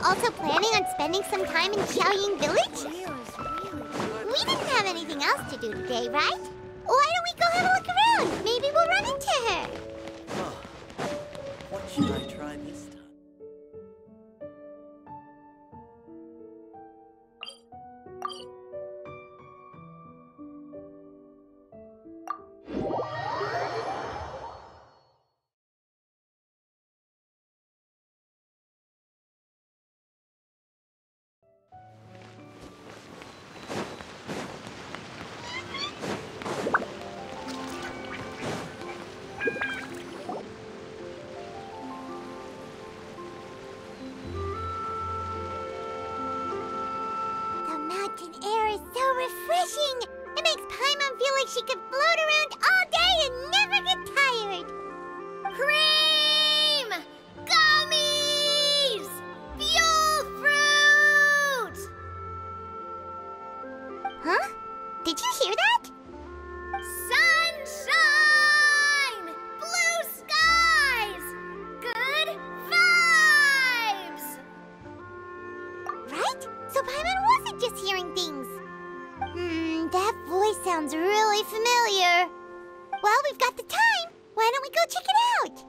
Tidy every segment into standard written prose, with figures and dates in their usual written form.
Also planning on spending some time in Xiaoying Village? We didn't have anything else to do today, right? Why don't we go have a look around? Maybe we'll run into her. Oh, what should I try this time? Refreshing! It makes Paimon feel like she could float around all day and never get tired! Cream! Gummies! Fuel fruit! Huh? Did you hear that? Sunshine! Blue skies! Good vibes! Right? So Paimon wasn't just hearing things. That voice sounds really familiar. Well, we've got the time. Why don't we go check it out?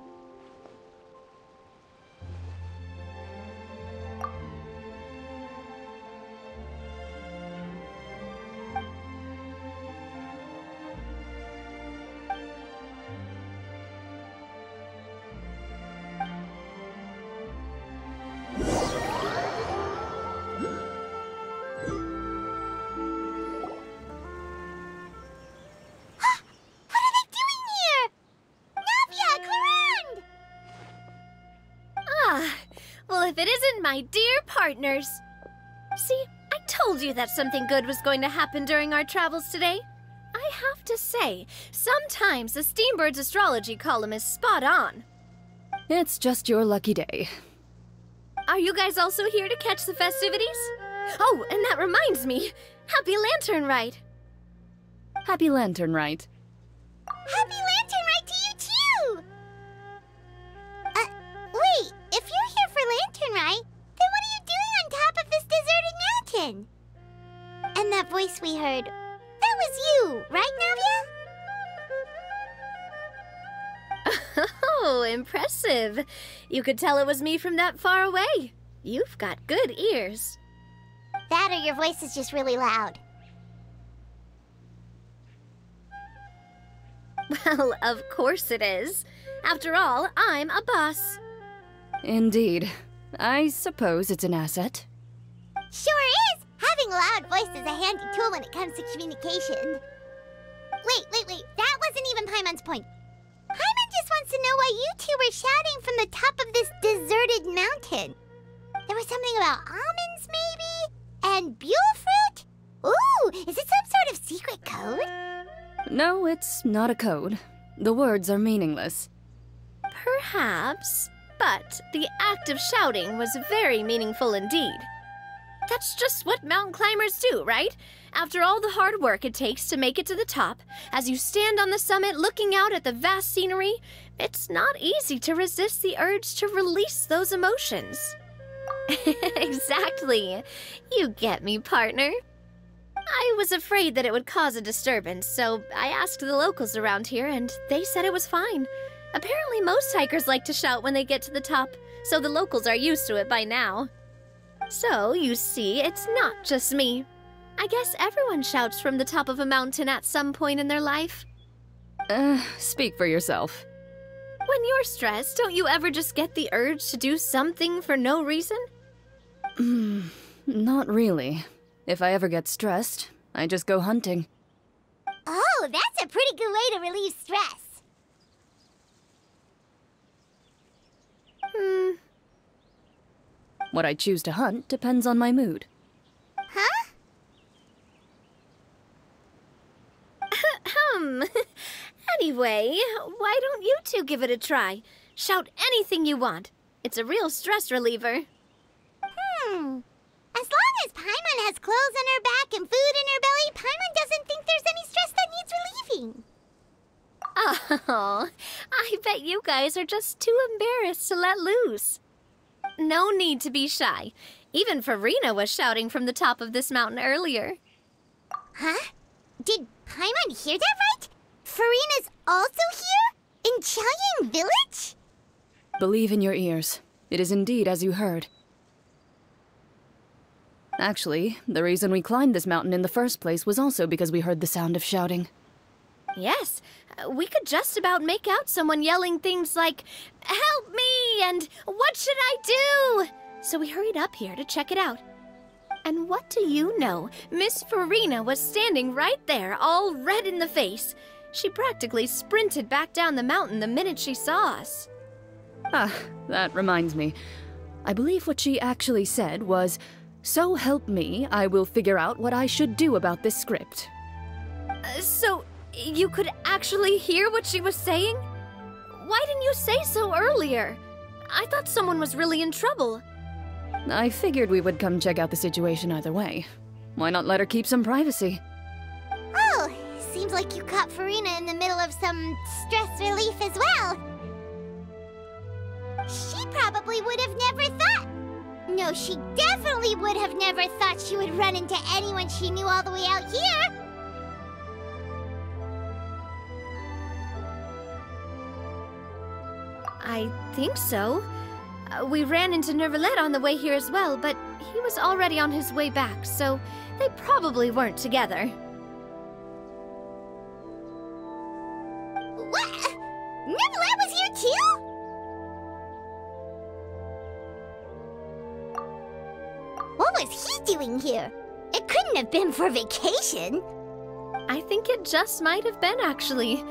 If it isn't my dear partners. See, I told you that something good was going to happen during our travels today. I have to say, sometimes the Steambird's astrology column is spot on. It's just your lucky day. Are you guys also here to catch the festivities? Oh, and that reminds me, Happy Lantern Rite. Happy Lantern Rite. Happy Lantern Rite to you too! Wait, if you're here for Lantern Rite, then what are you doing on top of this deserted mountain? And that voice we heard, that was you, right, Navia? Oh, impressive. You could tell it was me from that far away. You've got good ears. That or your voice is just really loud. Well, of course it is. After all, I'm a boss. Indeed. I suppose it's an asset. Sure is! Having a loud voice is a handy tool when it comes to communication. Wait. That wasn't even Paimon's point. Paimon just wants to know why you two were shouting from the top of this deserted mountain. There was something about almonds, maybe? And buell fruit? Ooh, is it some sort of secret code? No, it's not a code. The words are meaningless. Perhaps, but the act of shouting was very meaningful indeed. That's just what mountain climbers do, right? After all the hard work it takes to make it to the top, as you stand on the summit looking out at the vast scenery, it's not easy to resist the urge to release those emotions. Exactly. You get me, partner. I was afraid that it would cause a disturbance, so I asked the locals around here, and they said it was fine. Apparently most hikers like to shout when they get to the top, so the locals are used to it by now. So, you see, it's not just me. I guess everyone shouts from the top of a mountain at some point in their life. Speak for yourself. When you're stressed, don't you ever just get the urge to do something for no reason? Not really. If I ever get stressed, I just go hunting. Oh, that's a pretty good way to relieve stress. What I choose to hunt depends on my mood. Huh? Anyway, why don't you two give it a try? Shout anything you want. It's a real stress reliever. As long as Paimon has clothes on her back and food in her belly, Paimon doesn't think there's any stress that needs relieving. Oh, I bet you guys are just too embarrassed to let loose. No need to be shy. Even Farina was shouting from the top of this mountain earlier. Huh? Did Paimon hear that right? Farina's also here? In Chaoyang Village? Believe in your ears. It is indeed as you heard. Actually, the reason we climbed this mountain in the first place was also because we heard the sound of shouting. Yes, we could just about make out someone yelling things like, "Help me!" and "What should I do?" So we hurried up here to check it out. And what do you know? Miss Farina was standing right there, all red in the face. She practically sprinted back down the mountain the minute she saw us. Ah, that reminds me. I believe what she actually said was, "So help me, I will figure out what I should do about this script." So, you could actually hear what she was saying? Why didn't you say so earlier? I thought someone was really in trouble. I figured we would come check out the situation either way. Why not let her keep some privacy? Oh, seems like you caught Farina in the middle of some stress relief as well. She probably would have never thought. No, she definitely would have never thought she would run into anyone she knew all the way out here. I think so. We ran into Nervalet on the way here as well, but he was already on his way back, so they probably weren't together. What? Nervalet was here too? What was he doing here? It couldn't have been for vacation. I think it just might have been, actually.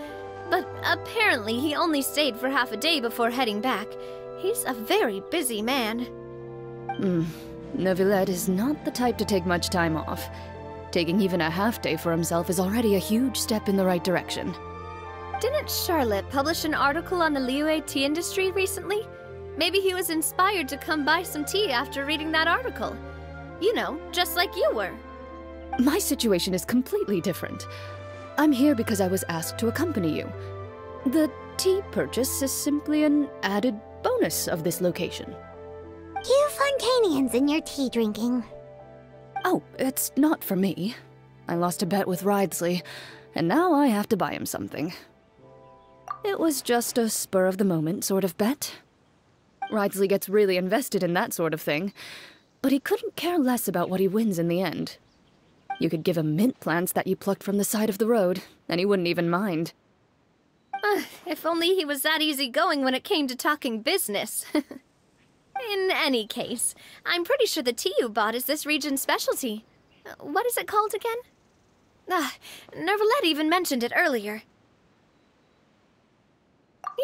But apparently he only stayed for half a day before heading back. He's a very busy man. Nervalet is not the type to take much time off. Taking even a half day for himself is already a huge step in the right direction. Didn't Charlotte publish an article on the Liyue tea industry recently? Maybe he was inspired to come buy some tea after reading that article. You know, just like you were. My situation is completely different. I'm here because I was asked to accompany you. The tea purchase is simply an added bonus of this location. You Fontanians and your tea drinking. Oh, it's not for me. I lost a bet with Ridsley, and now I have to buy him something. It was just a spur-of-the-moment sort of bet. Ridsley gets really invested in that sort of thing, but he couldn't care less about what he wins in the end. You could give him mint plants that you plucked from the side of the road, and he wouldn't even mind. If only he was that easygoing when it came to talking business. In any case, I'm pretty sure the tea you bought is this region's specialty. What is it called again? Nervalet even mentioned it earlier.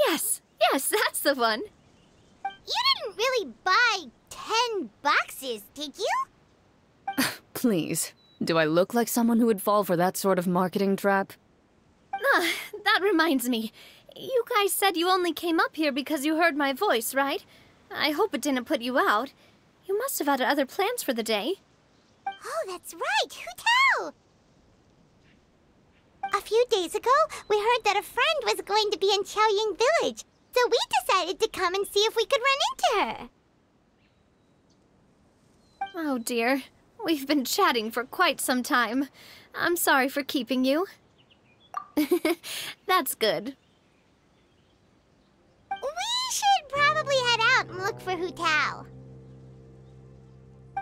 Yes, that's the one. You didn't really buy 10 boxes, did you? Please, do I look like someone who would fall for that sort of marketing trap? That reminds me. You guys said you only came up here because you heard my voice, right? I hope it didn't put you out. You must have had other plans for the day. Oh, that's right. Who tell? A few days ago, we heard that a friend was going to be in Chaoyang Village, so we decided to come and see if we could run into her. Oh dear. We've been chatting for quite some time. I'm sorry for keeping you. That's good. We should probably head out and look for Hu Tao.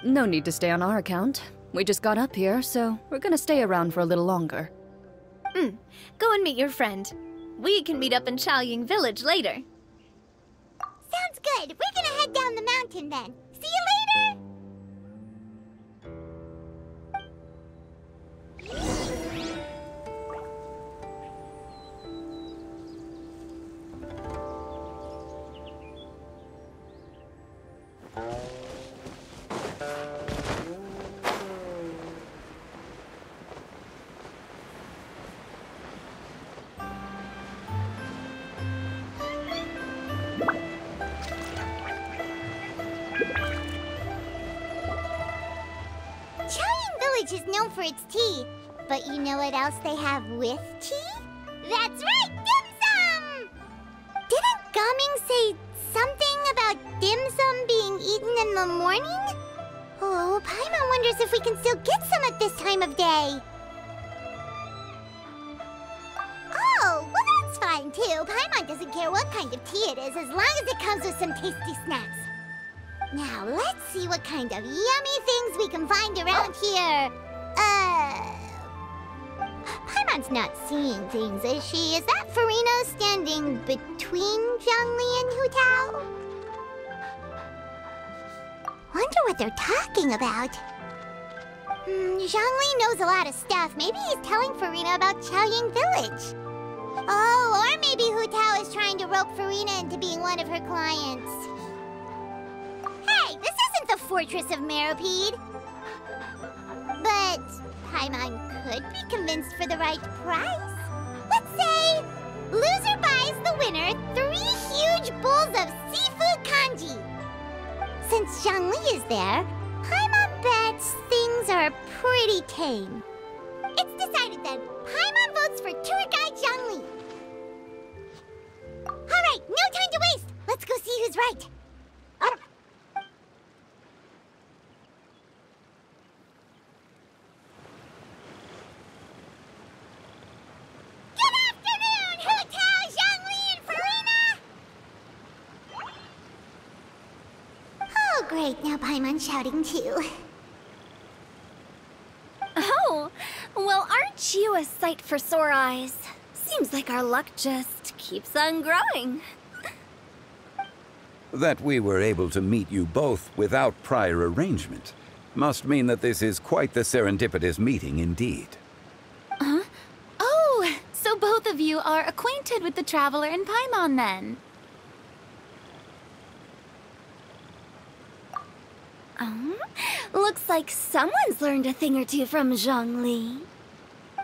No need to stay on our account. We just got up here, so we're gonna stay around for a little longer. Go and meet your friend. We can meet up in Chaoyang Village later. Good. We're gonna head down the mountain then. See you later! Is known for its tea, but you know what else they have with tea? That's right, dim sum! Didn't Gaming say something about dim sum being eaten in the morning? Oh, Paimon wonders if we can still get some at this time of day. Oh, well that's fine too. Paimon doesn't care what kind of tea it is as long as it comes with some tasty snacks. Now, let's see what kind of yummy things we can find around here. Paimon's not seeing things, is she? Is that Farina standing between Zhongli and Hu Tao? Wonder what they're talking about. Zhongli knows a lot of stuff. Maybe he's telling Farina about Chaoying Village. Oh, or maybe Hu Tao is trying to rope Farina into being one of her clients. Hey, this isn't the Fortress of Meropide. But Paimon could be convinced for the right price. Let's say loser buys the winner 3 huge bowls of seafood kanji. Since Zhongli is there, Paimon bets things are pretty tame. It's decided then. Paimon votes for tour guide Zhongli. All right, no time to waste. Let's go see who's right. Great, now Paimon's shouting too. Oh, well, aren't you a sight for sore eyes? Seems like our luck just keeps on growing. That we were able to meet you both without prior arrangement must mean that this is quite the serendipitous meeting indeed. Huh? Oh, so both of you are acquainted with the Traveler and Paimon then? Looks like someone's learned a thing or two from Zhongli.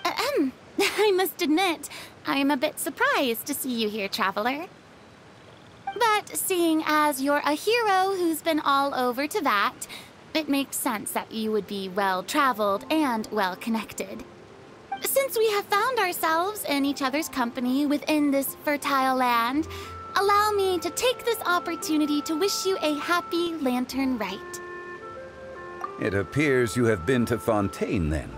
I must admit, I'm a bit surprised to see you here, Traveler. But seeing as you're a hero who's been all over Teyvat, it makes sense that you would be well-traveled and well-connected. Since we have found ourselves in each other's company within this fertile land, allow me to take this opportunity to wish you a happy Lantern Rite. It appears you have been to Fontaine, then.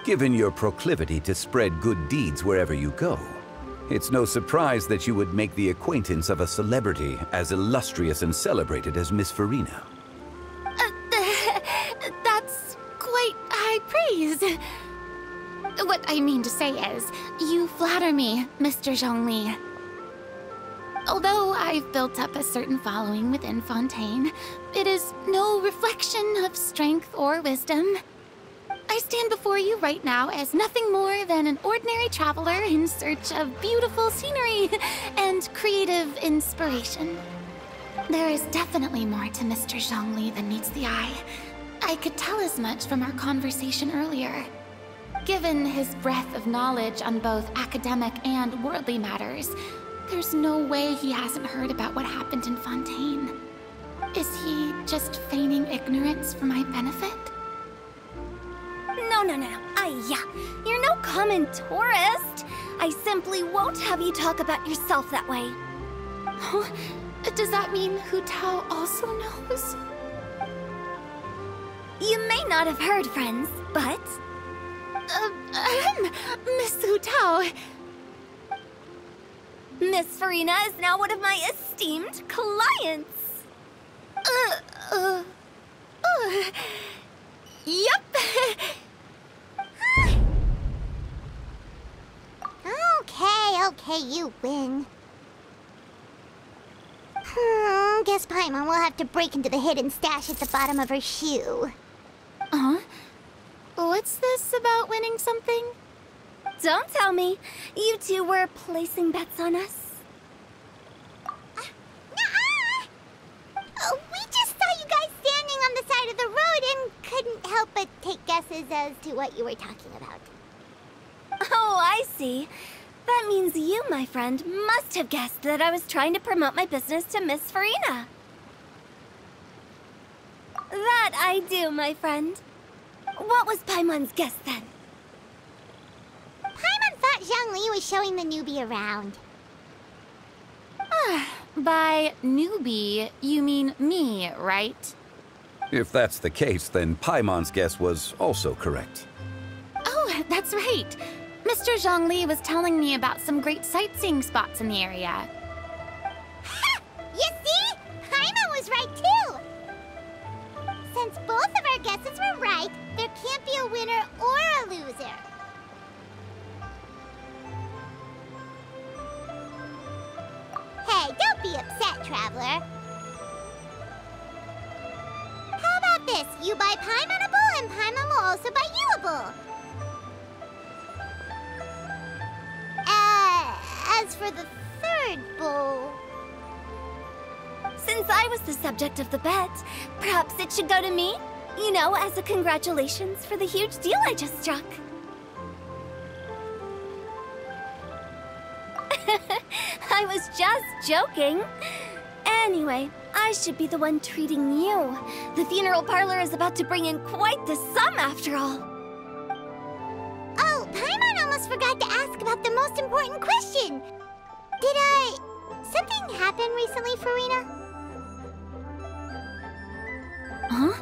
Given your proclivity to spread good deeds wherever you go, it's no surprise that you would make the acquaintance of a celebrity as illustrious and celebrated as Miss Farina. That's quite high praise. What I mean to say is, you flatter me, Mr. Zhongli. Although I've built up a certain following within Fontaine, it is no reflection of strength or wisdom. I stand before you right now as nothing more than an ordinary traveler in search of beautiful scenery and creative inspiration. There is definitely more to Mr. Zhongli than meets the eye. I could tell as much from our conversation earlier. Given his breadth of knowledge on both academic and worldly matters, there's no way he hasn't heard about what happened in Fontaine. Is he just feigning ignorance for my benefit? No. You're no common tourist. I simply won't have you talk about yourself that way. Oh, does that mean Hu Tao also knows? You may not have heard, friends, but... Miss Hu Tao... Miss Farina is now one of my esteemed clients. Yep. Okay, you win. Guess Paimon will have to break into the hidden stash at the bottom of her shoe. What's this about winning something? Don't tell me. You two were placing bets on us. Nuh-uh! We just saw you guys standing on the side of the road and couldn't help but take guesses as to what you were talking about. Oh, I see. That means you, my friend, must have guessed that I was trying to promote my business to Miss Farina. That I do, my friend. What was Paimon's guess then? Paimon thought Zhongli was showing the newbie around. By newbie, you mean me, right? If that's the case, then Paimon's guess was also correct. Oh, that's right. Mr. Zhongli was telling me about some great sightseeing spots in the area. Ha! You see? Paimon was right too! Since both of our guesses were right, there can't be a winner or a loser. Hey, don't be upset, Traveler. How about this? You buy Paimon a bowl, and Paimon will also buy you a bowl. As for the third bowl... Since I was the subject of the bet, perhaps it should go to me? You know, as a congratulations for the huge deal I just struck. I was just joking. Anyway, I should be the one treating you. The funeral parlor is about to bring in quite the sum after all. Oh, Paimon almost forgot to ask about the most important question. Something happen recently, Farina? Huh?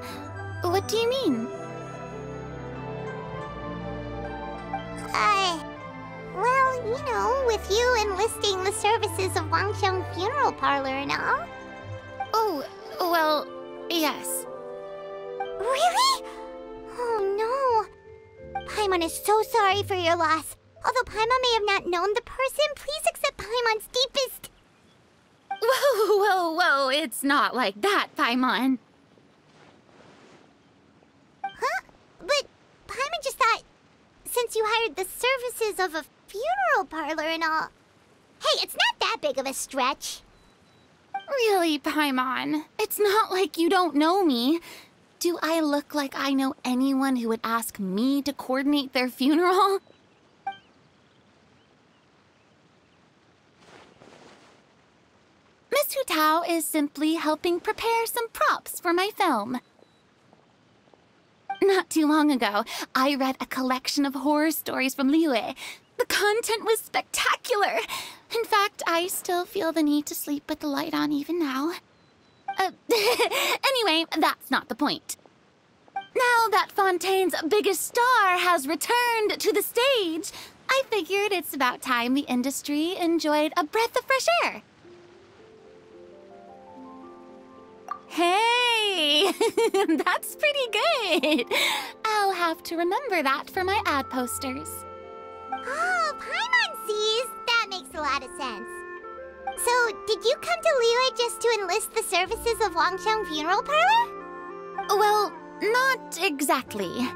What do you mean? Well, you know, with you enlisting the services of Wangxiang Funeral Parlor and all. Oh, well, yes. Really? Oh no. Paimon is so sorry for your loss. Although Paimon may have not known the person, please accept Paimon's deepest... Whoa, it's not like that, Paimon. Huh? But Paimon just thought, since you hired the services of a funeral parlor and all... Hey, it's not that big of a stretch. Really, Paimon? It's not like you don't know me. Do I look like I know anyone who would ask me to coordinate their funeral? Miss Hu Tao is simply helping prepare some props for my film. Not too long ago, I read a collection of horror stories from Liyue. The content was spectacular. In fact, I still feel the need to sleep with the light on even now. Anyway, that's not the point. Now that Fontaine's biggest star has returned to the stage, I figured it's about time the industry enjoyed a breath of fresh air. Hey, that's pretty good. I'll have to remember that for my ad posters. Oh, Paimon sees. That makes a lot of sense. So, did you come to Liyue just to enlist the services of Wangxiang Funeral Parlor? Well, not exactly.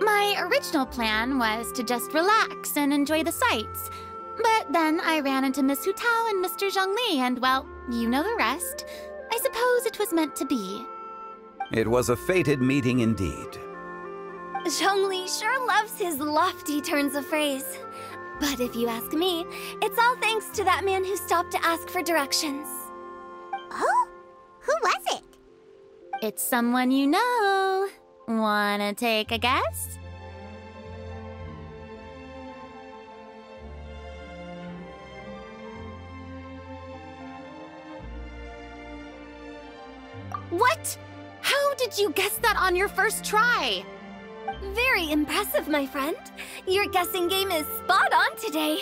My original plan was to just relax and enjoy the sights. But then I ran into Miss Hu Tao and Mr. Zhongli, and well, you know the rest. I suppose it was meant to be. It was a fated meeting indeed. Zhongli sure loves his lofty turns of phrase. But if you ask me, it's all thanks to that man who stopped to ask for directions. Oh? Who was it? It's someone you know. Wanna take a guess? What? How did you guess that on your first try? Very impressive, my friend. Your guessing game is spot on today.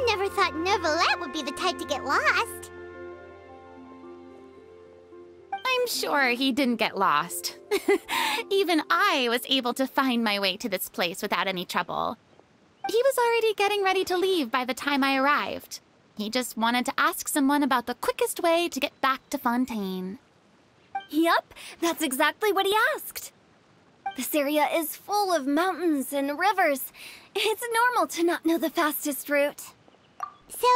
never thought Neuvillette would be the type to get lost. I'm sure he didn't get lost. Even I was able to find my way to this place without any trouble. He was already getting ready to leave by the time I arrived. He just wanted to ask someone about the quickest way to get back to Fontaine. Yup, that's exactly what he asked. This area is full of mountains and rivers. It's normal to not know the fastest route. So,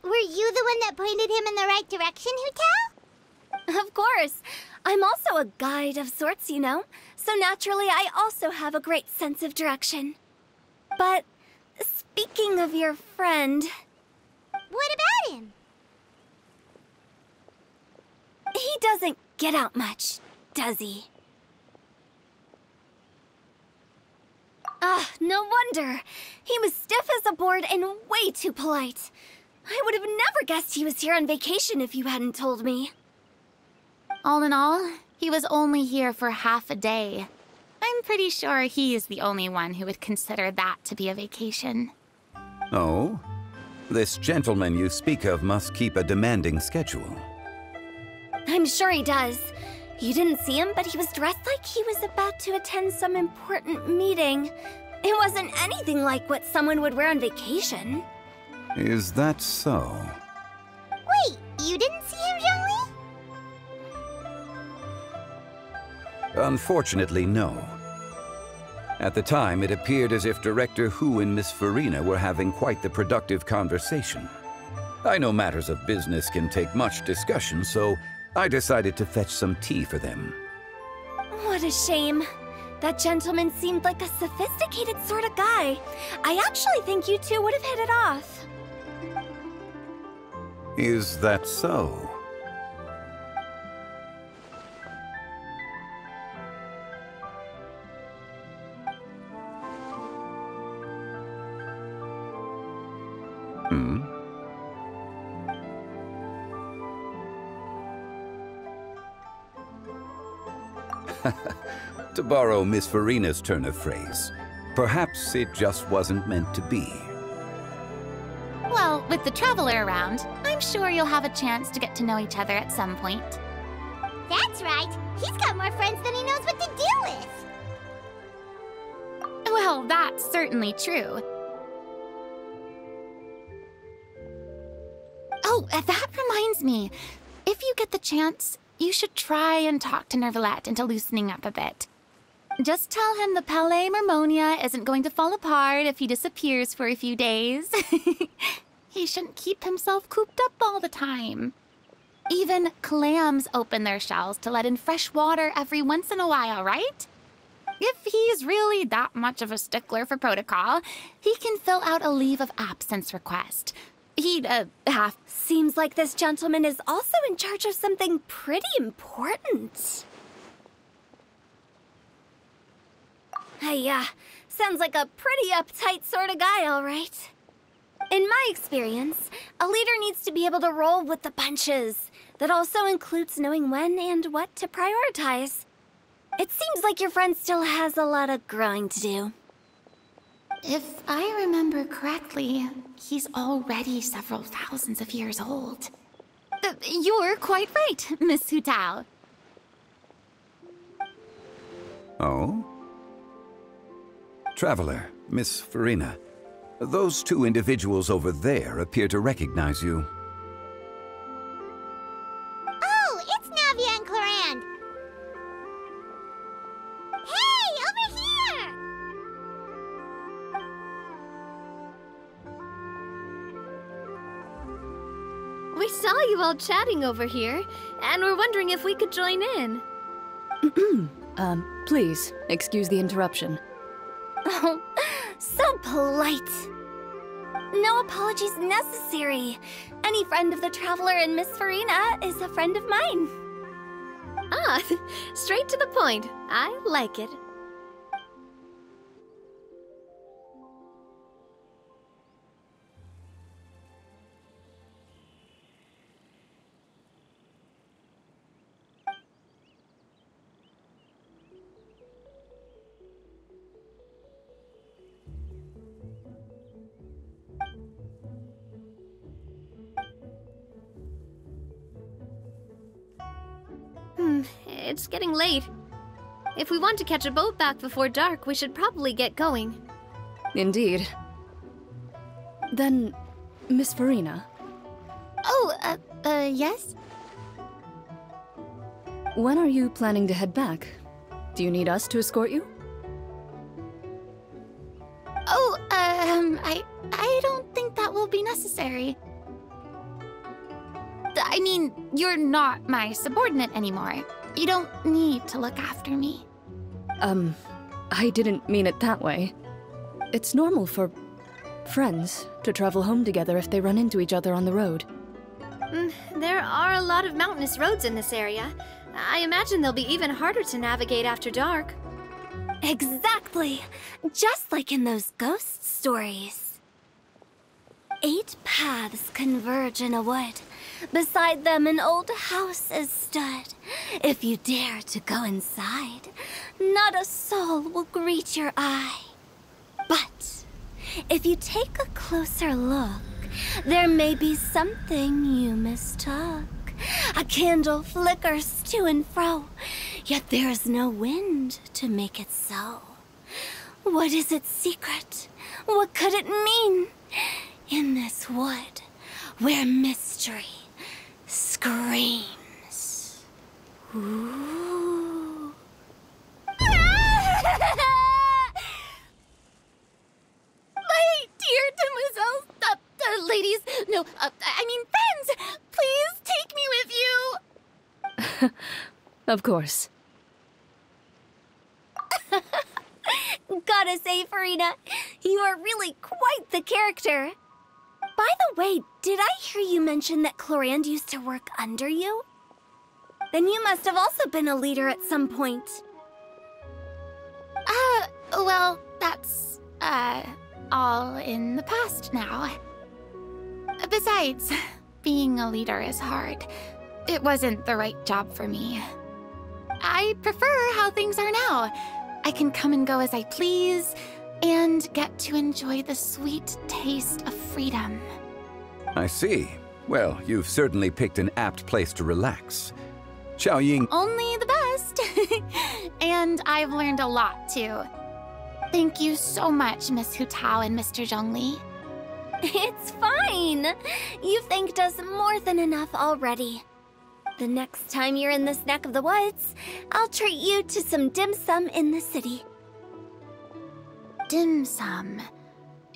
were you the one that pointed him in the right direction, Hu-Tao? Of course. I'm also a guide of sorts, you know. So naturally, I also have a great sense of direction. But speaking of your friend... What about him? He doesn't get out much, does he? Ah, no wonder. He was stiff as a board and way too polite. I would have never guessed he was here on vacation if you hadn't told me. All in all, he was only here for half a day. I'm pretty sure he is the only one who would consider that to be a vacation. Oh? This gentleman you speak of must keep a demanding schedule. I'm sure he does. You didn't see him, but he was dressed like he was about to attend some important meeting. It wasn't anything like what someone would wear on vacation. Is that so? Wait, you didn't see him, Zhongli? Unfortunately, no. At the time, it appeared as if Director Hu and Miss Farina were having quite the productive conversation. I know matters of business can take much discussion, so I decided to fetch some tea for them. What a shame. That gentleman seemed like a sophisticated sort of guy. I actually think you two would have hit it off. Is that so? To borrow Miss Farina's turn of phrase, perhaps it just wasn't meant to be. Well, with the Traveler around, I'm sure you'll have a chance to get to know each other at some point. That's right. He's got more friends than he knows what to do with. Well, that's certainly true. Oh, that reminds me. If you get the chance, you should try and talk to Neuvillette into loosening up a bit. Just tell him the Palais Mermonia isn't going to fall apart if he disappears for a few days. He shouldn't keep himself cooped up all the time. Even clams open their shells to let in fresh water every once in a while, right? If he's really that much of a stickler for protocol, he can fill out a leave of absence request. He'd, Seems like this gentleman is also in charge of something pretty important. Sounds like a pretty uptight sort of guy, all right. In my experience, a leader needs to be able to roll with the punches. That also includes knowing when and what to prioritize. It seems like your friend still has a lot of growing to do. If I remember correctly, he's already several thousands of years old. You're quite right, Miss Hu-Tao. Oh? Traveler, Miss Farina, those two individuals over there appear to recognize you. Oh, it's Navia and Clorand. Hey, over here! We saw you all chatting over here, and we're wondering if we could join in. Please, excuse the interruption. Oh, so polite. No apologies necessary. Any friend of the Traveler and Miss Farina is a friend of mine. Ah, straight to the point. I like it. It's getting late. If we want to catch a boat back before dark, we should probably get going. Indeed. Then, Miss Farina. Oh, yes? When are you planning to head back? Do you need us to escort you? Oh, I don't think that will be necessary. I mean, you're not my subordinate anymore. You don't need to look after me. I didn't mean it that way. It's normal for friends to travel home together if they run into each other on the road. There are a lot of mountainous roads in this area. I imagine they'll be even harder to navigate after dark. Exactly! Just like in those ghost stories. 8 paths converge in a wood. Beside them an old house is stood. If you dare to go inside, not a soul will greet your eye. But if you take a closer look, there may be something you mistook. A candle flickers to and fro, yet there is no wind to make it so. What is its secret? What could it mean? In this wood, where mystery screams. Ooh. My dear demoiselles, ladies, no, I mean friends, please take me with you. Of course. Gotta say, Farina, you are really quite the character. By the way, did I hear you mention that Clorand used to work under you? Then you must have also been a leader at some point. Well, that's, all in the past now. Besides, being a leader is hard. It wasn't the right job for me. I prefer how things are now. I can come and go as I please, and get to enjoy the sweet taste of freedom. I see. Well, you've certainly picked an apt place to relax. Xiaoying... Only the best. And I've learned a lot, too. Thank you so much, Miss Hu Tao and Mr. Zhongli. It's fine. You've thanked us more than enough already. The next time you're in this neck of the woods, I'll treat you to some dim sum in the city. Dim sum.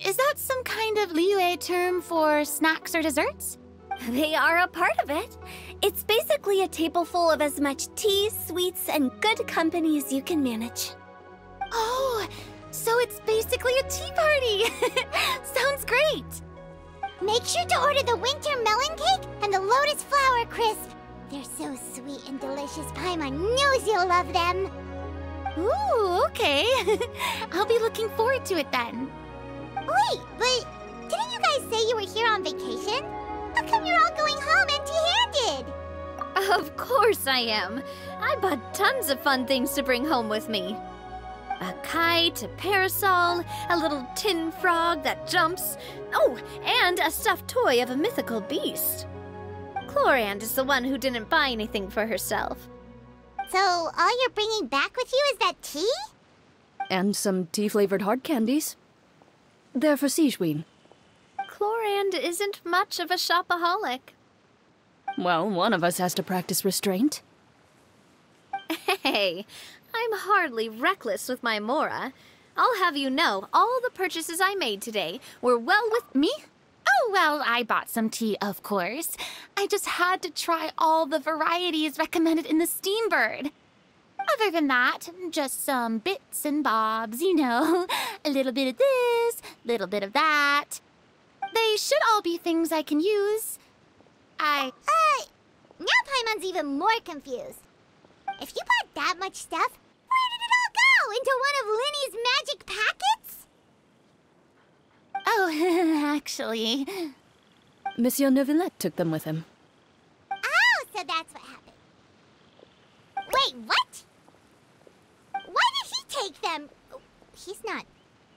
Is that some kind of Liyue term for snacks or desserts? They are a part of it. It's basically a table full of as much tea, sweets, and good company as you can manage. Oh, so it's basically a tea party. Sounds great. Make sure to order the winter melon cake and the lotus flower crisp. They're so sweet and delicious. Paimon knows you'll love them. Ooh, okay. I'll be looking forward to it then. Wait, but didn't you guys say you were here on vacation? How come you're all going home empty-handed? Of course I am. I bought tons of fun things to bring home with me. A kite, a parasol, a little tin frog that jumps. Oh, and a stuffed toy of a mythical beast. Clorand is the one who didn't buy anything for herself. So all you're bringing back with you is that tea? And some tea-flavored hard candies. They're for Sijween. Clorand isn't much of a shopaholic. Well, one of us has to practice restraint. Hey, I'm hardly reckless with my Mora. I'll have you know, all the purchases I made today were well with Me? Oh, well, I bought some tea, of course. I just had to try all the varieties recommended in the Steambird. Other than that, just some bits and bobs, you know. A little bit of this, little bit of that. They should all be things I can use. Now Paimon's even more confused. If you bought that much stuff, where did it all go? Into one of Linny's magic packets? Oh, actually... Monsieur Neuvillette took them with him. Oh, so that's what happened. Wait, what? Why did he take them? He's not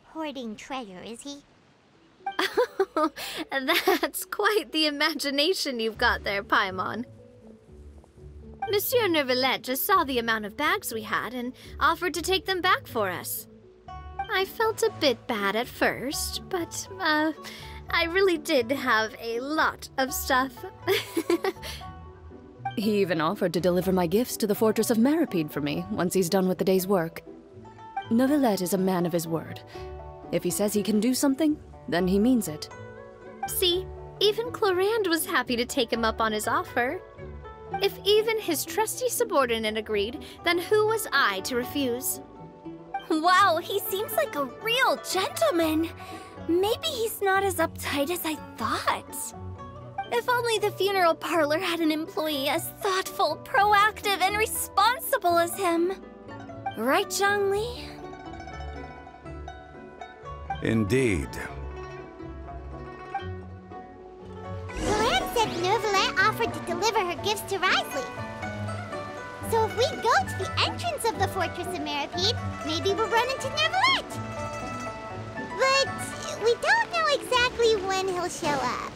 hoarding treasure, is he? That's quite the imagination you've got there, Paimon. Monsieur Neuvillette just saw the amount of bags we had and offered to take them back for us. I felt a bit bad at first, but, I really did have a lot of stuff. He even offered to deliver my gifts to the Fortress of Meripede for me once he's done with the day's work. Neuvillette is a man of his word. If he says he can do something, then he means it. See, even Clorand was happy to take him up on his offer. If even his trusty subordinate agreed, then who was I to refuse? Wow, he seems like a real gentleman. Maybe he's not as uptight as I thought. If only the funeral parlor had an employee as thoughtful, proactive, and responsible as him. Right, Zhongli? Indeed. Clorand said Neuvillette offered to deliver her gifts to Risley. So if we go to the entrance of the Fortress of Meripede, maybe we'll run into Neuvillette. But we don't know exactly when he'll show up.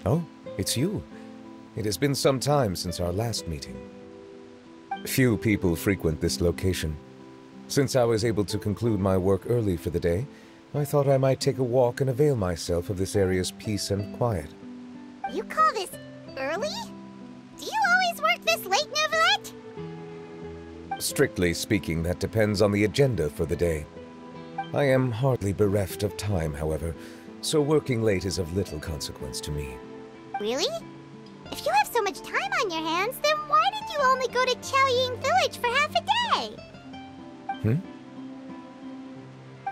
Oh, it's you. It has been some time since our last meeting. Few people frequent this location. Since I was able to conclude my work early for the day, I thought I might take a walk and avail myself of this area's peace and quiet. You call this early? Do you always work this late, Neuvillette? Strictly speaking, that depends on the agenda for the day. I am hardly bereft of time, however, so working late is of little consequence to me. Really? If you have so much time on your hands, then why did you only go to Qiaoying Village for half a day?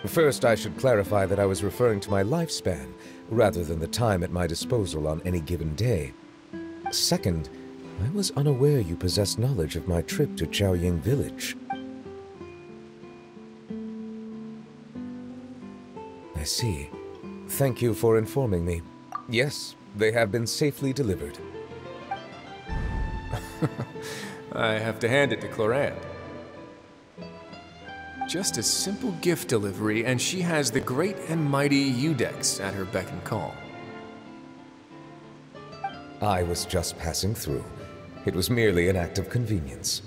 First, I should clarify that I was referring to my lifespan, rather than the time at my disposal on any given day. Second, I was unaware you possessed knowledge of my trip to Qiaoying Village. I see. Thank you for informing me. Yes, they have been safely delivered. I have to hand it to Clorand. Just a simple gift delivery, and she has the great and mighty Udex at her beck and call. I was just passing through. It was merely an act of convenience.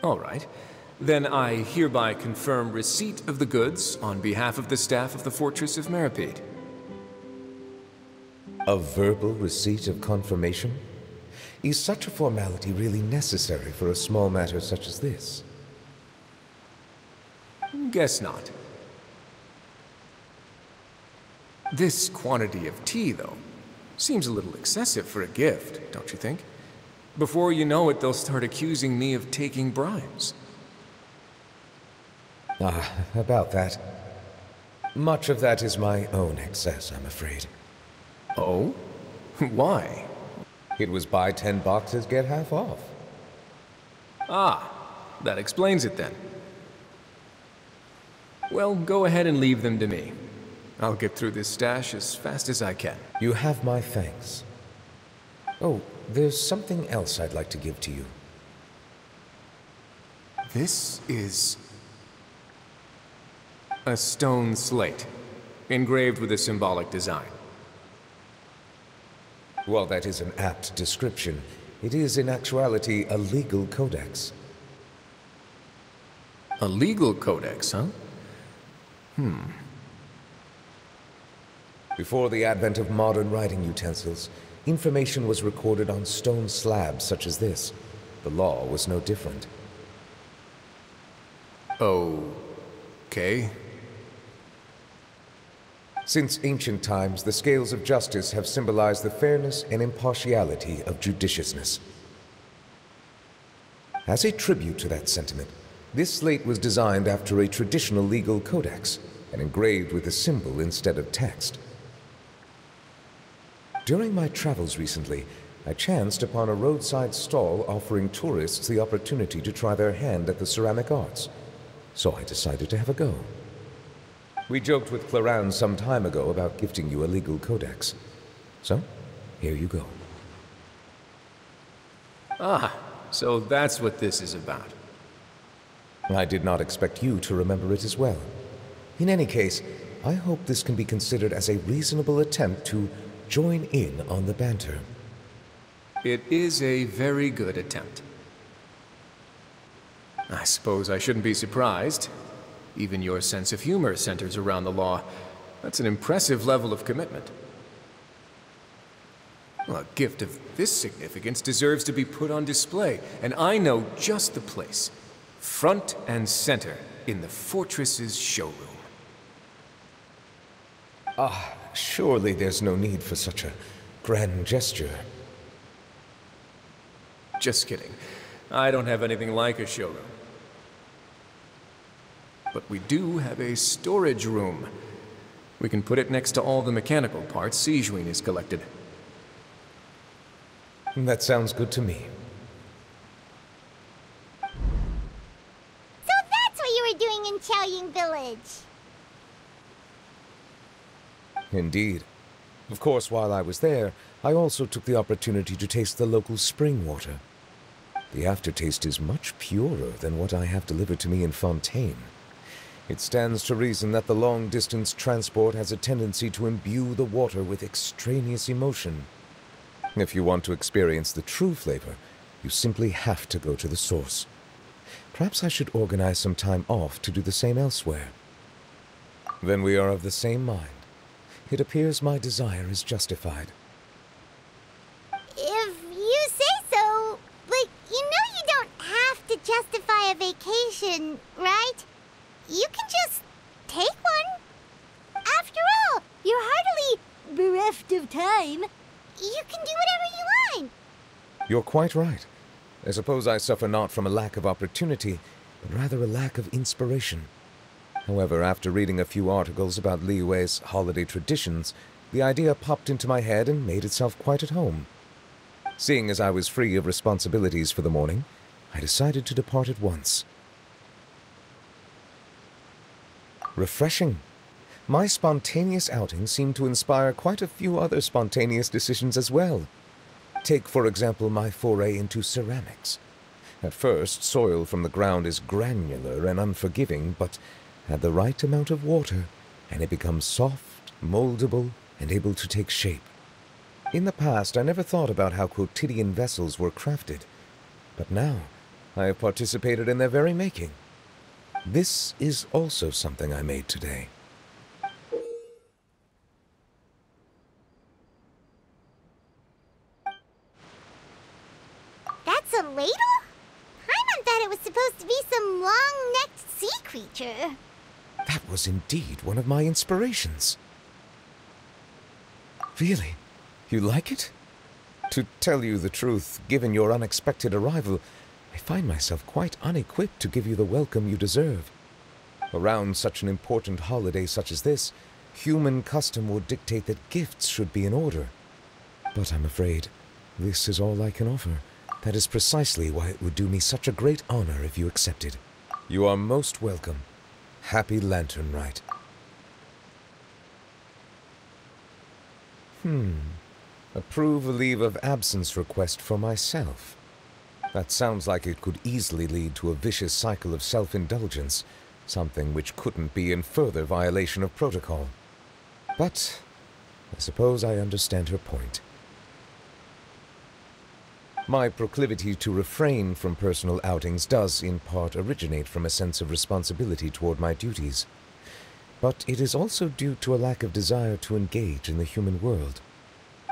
All right. Then I hereby confirm receipt of the goods on behalf of the staff of the Fortress of Meripede. A verbal receipt of confirmation? Is such a formality really necessary for a small matter such as this? Guess not. This quantity of tea, though, seems a little excessive for a gift, don't you think? Before you know it, they'll start accusing me of taking bribes. About that. Much of that is my own excess, I'm afraid. Oh? Why? It was buy 10 boxes, get half off. Ah, that explains it then. Well, go ahead and leave them to me. I'll get through this stash as fast as I can. You have my thanks. Oh, there's something else I'd like to give to you. This is a stone slate, engraved with a symbolic design. While that is an apt description, It is in actuality a legal codex. A legal codex, huh? Before the advent of modern writing utensils, information was recorded on stone slabs such as this. The law was no different. Okay. Since ancient times, the scales of justice have symbolized the fairness and impartiality of judiciousness. As a tribute to that sentiment, this slate was designed after a traditional legal codex and engraved with a symbol instead of text. During my travels recently, I chanced upon a roadside stall offering tourists the opportunity to try their hand at the ceramic arts, so I decided to have a go. We joked with Clarence some time ago about gifting you a legal codex. So, here you go. Ah, so that's what this is about. I did not expect you to remember it as well. In any case, I hope this can be considered as a reasonable attempt to join in on the banter. It is a very good attempt. I suppose I shouldn't be surprised. Even your sense of humor centers around the law. That's an impressive level of commitment. Well, a gift of this significance deserves to be put on display, and I know just the place. Front and center in the fortress's showroom. Surely there's no need for such a grand gesture. Just kidding. I don't have anything like a showroom. But we do have a storage room. We can put it next to all the mechanical parts Sijwin has collected. That sounds good to me. So that's what you were doing in Chaoying Village. Indeed. Of course, while I was there, I also took the opportunity to taste the local spring water. The aftertaste is much purer than what I have delivered to me in Fontaine. It stands to reason that the long-distance transport has a tendency to imbue the water with extraneous emotion. If you want to experience the true flavor, you simply have to go to the source. Perhaps I should organize some time off to do the same elsewhere. Then we are of the same mind. It appears my desire is justified. If you say so, but you know you don't have to justify a vacation, right? You can just take one. After all, you're hardly bereft of time. You can do whatever you want. You're quite right. I suppose I suffer not from a lack of opportunity, but rather a lack of inspiration. However, after reading a few articles about Liyue's holiday traditions, the idea popped into my head and made itself quite at home. Seeing as I was free of responsibilities for the morning, I decided to depart at once. Refreshing. My spontaneous outing seemed to inspire quite a few other spontaneous decisions as well. Take, for example, my foray into ceramics. At first, soil from the ground is granular and unforgiving, but add the right amount of water, and it becomes soft, moldable, and able to take shape. In the past, I never thought about how quotidian vessels were crafted, but now I have participated in their very making. This is also something I made today. That's a ladle? Paimon thought it was supposed to be some long-necked sea creature. That was indeed one of my inspirations. Really? You like it? To tell you the truth, given your unexpected arrival, I find myself quite unequipped to give you the welcome you deserve. Around such an important holiday such as this, human custom would dictate that gifts should be in order. But I'm afraid this is all I can offer. That is precisely why it would do me such a great honor if you accepted. You are most welcome. Happy Lantern Rite. Approve a leave of absence request for myself. That sounds like it could easily lead to a vicious cycle of self-indulgence, something which couldn't be in further violation of protocol. But I suppose I understand her point. My proclivity to refrain from personal outings does, in part, originate from a sense of responsibility toward my duties. But it is also due to a lack of desire to engage in the human world.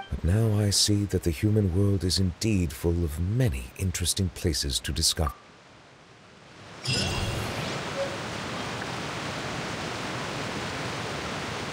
But now I see that the human world is indeed full of many interesting places to discover.